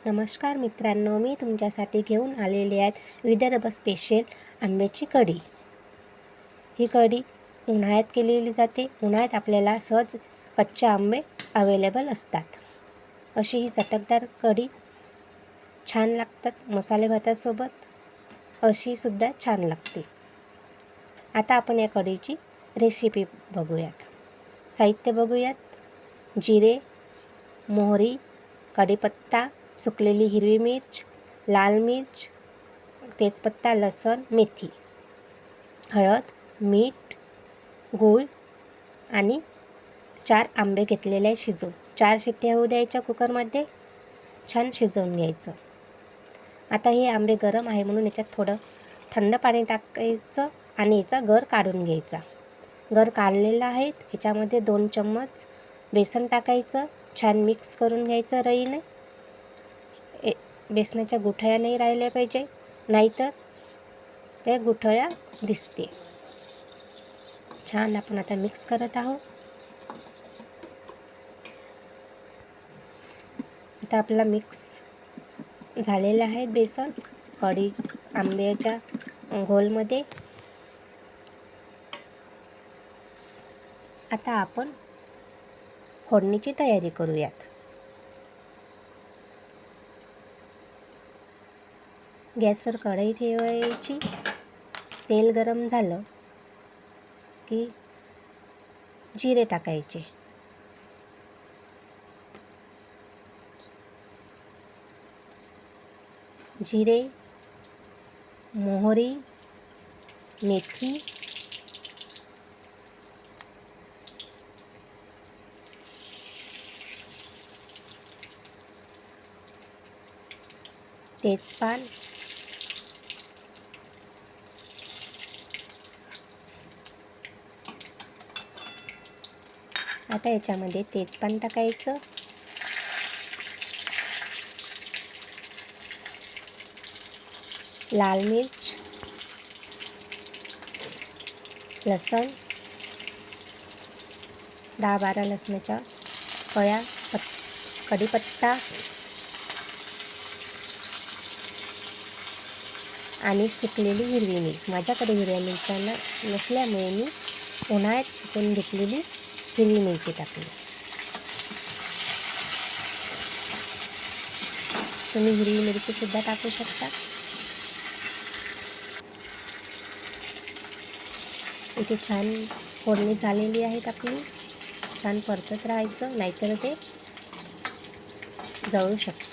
नमस्कार मित्रांनो, मी तुमच्यासाठी घेऊन आलेले आहेत विदर्भ स्पेशल आंब्याची कढी। ही कढी उन्हाळ्यात केलेली जाते। उन्हाळ्यात आपल्याला सहज कच्चे आंबे अवेलेबल असतात। अशी ही चटकदार कढी छान लागतात मसाले भातासोबत। अशी सुद्धा छान लागते। आता आपण या कढीची रेसिपी बघूयात। साहित्य बघूयात। जिरे, मोहरी, कढीपत्ता, सुकलेली हिरवी मिर्च, लाल मिर्च, तेजपत्ता, लसण, मेथी, हळद, मीठ, गूळ आणि 4 आंबे घेतलेले आहे शिजवून। 4 शिट्ट्या होऊ द्यायच्या कुकरमध्ये, छान शिजवून घ्यायचं। आता हे आंबे गरम आहे म्हणून याच्यात थोडं थंड पाणी टाकायचं आणि याचा गर काढून घ्यायचा। गर काढलेला आहे याच्यामध्ये 2 चम्मच बेसन टाकायचं। छान मिक्स करून घ्यायचं रईने। बेसनाच्या गुठळ्या नाही राहिल्या पाहिजे, नाहीतर त्या गुठळ्या दिसते। छान आपण आता मिक्स करत आहोत। आता आपला मिक्स झालेला आहे बेसन कढी आंब्याच्या घोलमध्ये। आता आपण फोडणीची तयारी करूयात। गॅसवर कढई ठेवायची। तेल गरम झालं की जिरे टाकायचे। जिरे, मोहरी, मेथी, तेजपान, आता याच्यामध्ये तेजपान टाकायचं। लाल मिर्च, लसण, 10-12 लसणाच्या कळ्या, कढीपत्ता आणि सुकलेली हिरवी मिरच। माझ्याकडे हिरव्या मिरच्या नसल्यामुळे मी उन्हाळ्यात सुकून घेतलेली हिरवी मिरची टाकली। तुम्ही हिरवी मिरची सुद्धा टाकू शकता। इथे छान फोडणी झालेली आहे आपली। छान परतत राहायचं, नाहीतर ते जळू शकतं।